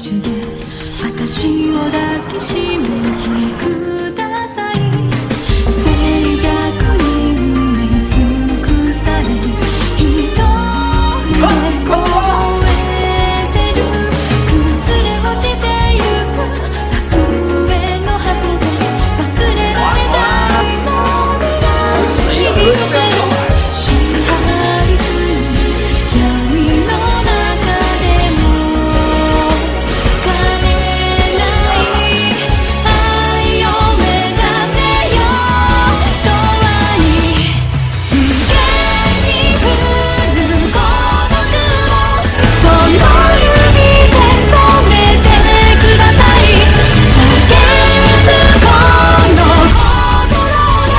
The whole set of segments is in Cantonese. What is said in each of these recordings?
口で私を抱きしめてください。静寂に埋め尽くされ一人で凍えてる。崩れ落ちてゆく楽園の果てで忘れられないのには響く支配する闇の中でも枯れない愛を目覚めよう。永遠に無限に降る孤独をその指で染めてください。叫ぶこの心が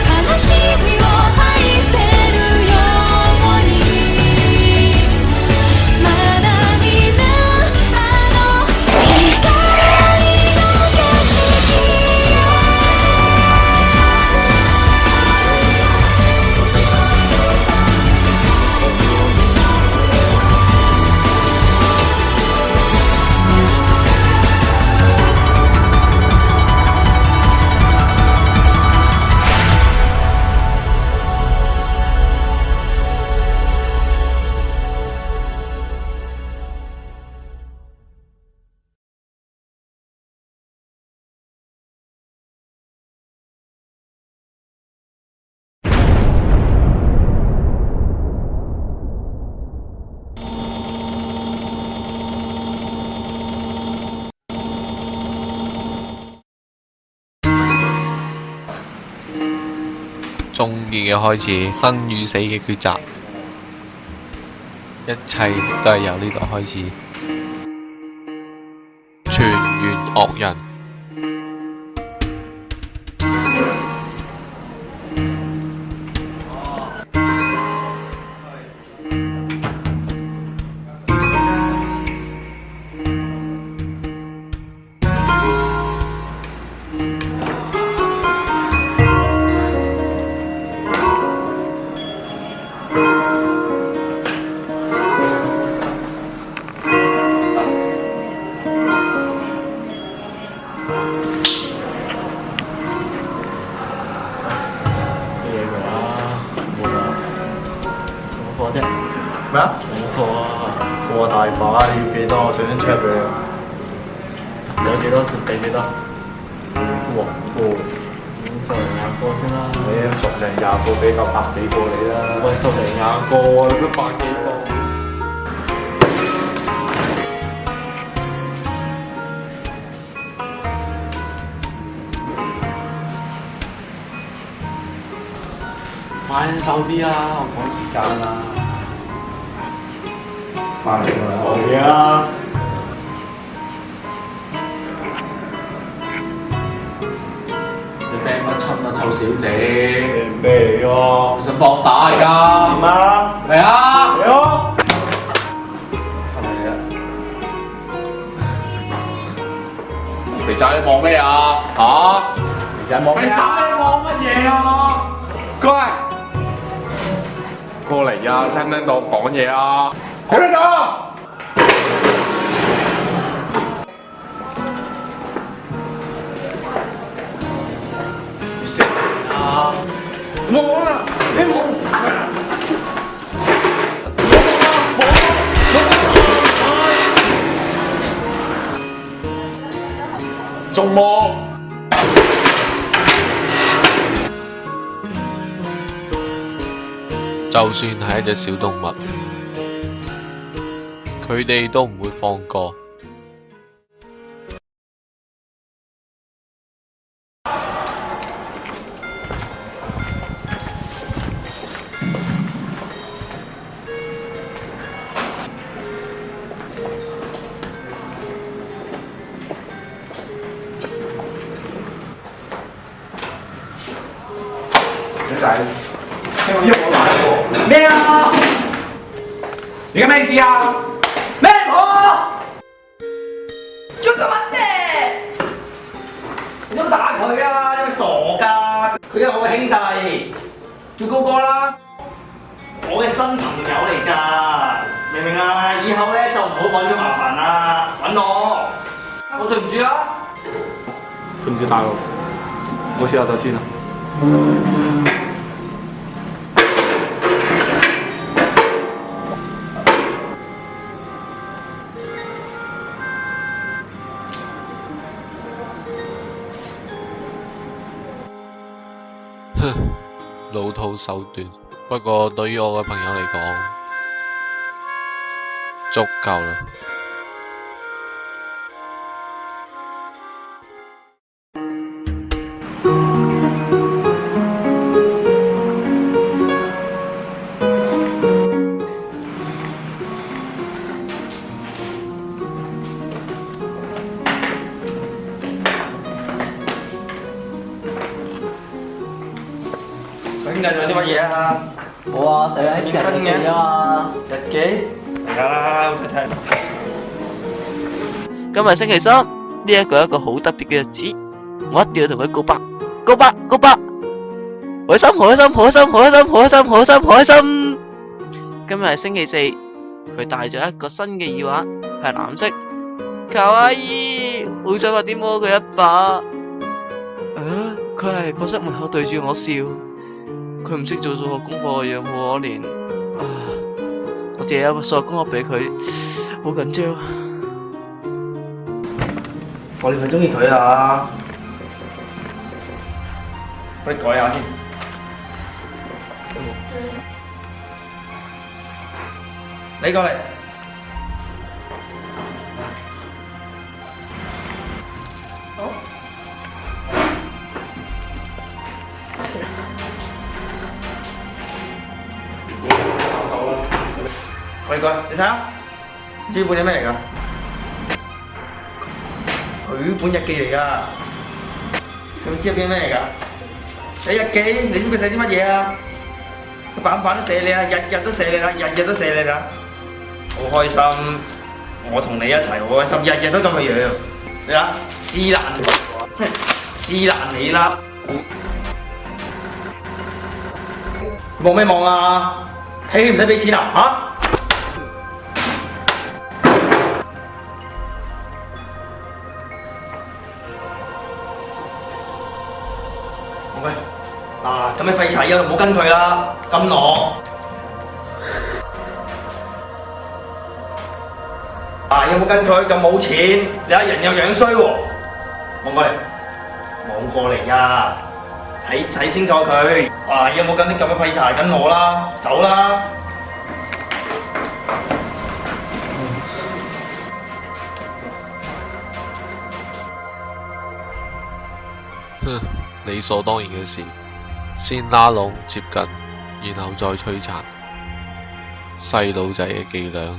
悲しみを愛せるようにまだ見ぬあの光の景色中二嘅開始，生與死嘅抉擇，一切都係由呢度開始。全員惡人。咩啊？冇課啊！課大把，你要幾多？我上張 check 俾你。有幾多俾幾多？哇！十零廿個先啦。你10零20個俾夠100幾個你啦。喂，十零廿個啊，你都100幾個？快手啲啦，我趕時間啦。慢嚟啦，好嘢啊！你掟乜春啊，臭小姐！咩嚟㗎？我想搏打而家。點啊？嚟啊！嚟咯！係咪啊？肥仔，你望咩啊？嚇！肥仔望咩肥仔，啊？你望乜嘢啊？過嚟！過嚟啊！聽唔聽到我講嘢啊？聽唔聽到？你食啊！冇啦！你冇！仲冇？就算係一隻小動物，佢哋都唔會放過。仔仔，聽我呢個大鑊咩啊？你嘅咩意思啊？咩我？做乜啫？你想打佢啊？你咪傻㗎！佢係我嘅兄弟，叫高哥啦，我嘅新朋友嚟㗎，明唔明啊？以後咧就唔好揾佢麻煩啦，揾我。佬，對唔住啦。對唔住大佬，我試下就先啦。哼，老套手段，不過對於我嘅朋友嚟講，足夠啦。兄弟做啲乜嘢啊？冇啊，寫緊啲成日記啊嘛。日記？嚟啦，我睇睇。今日星期三，呢一個係一個好特別嘅日子，我一定要同佢告白，告白，告白！開心，開心，開心，開心，開心，開心，開心！今日係星期四，佢戴咗一個新嘅耳環，係藍色。卡哇伊，好想快啲摸佢一把。佢係課室門口對住我笑。佢唔識做數學功課嘅樣好可憐，我借一個數學功課俾佢，好緊張。我哋咪中意佢啊！不如改下先。你過嚟。好。喂，哥，你睇下，呢本係咩嚟㗎？佢本日記嚟㗎。你知入邊係咩嚟㗎？你日記，你知佢寫啲乜嘢啊？佢版版都寫你啊，日日都寫你啦，日日都寫你啦。好開心，我同你一齊好開心，日日都咁嘅樣。你睇，撕爛，即係撕爛你啦！望咩望啊？睇戲唔使俾錢啊？嚇！喂，嗱，使咩廢柴啊？唔好跟佢啦，跟我。有冇跟佢？又冇錢，你睇人又樣衰喎。望過嚟，望過嚟呀！睇清楚佢。有冇跟啲咁嘅廢柴跟我啦？走啦！哼，理所當然嘅事，先拉攏接近，然後再摧殘，細路仔嘅伎倆。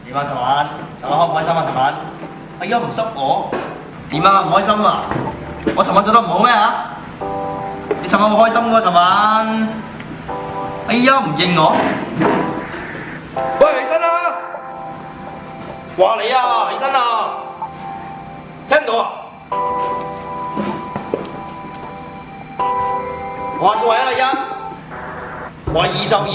點啊？尋晚開唔開心啊？尋晚，哎呀唔濕我，點啊？唔開心啊？我尋晚做得唔好咩嚇？你尋晚好開心喎尋晚，哎呀唔應我，喂起身啦！話你啊，起身啊！聽唔到啊？話就話一啦一，話二就二，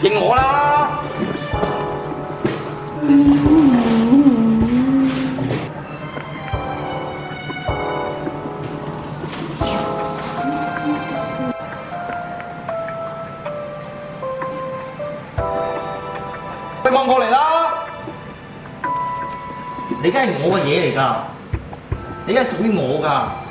應我啦！你望過嚟啦！你梗係我嘅嘢嚟㗎，你梗係屬於我㗎。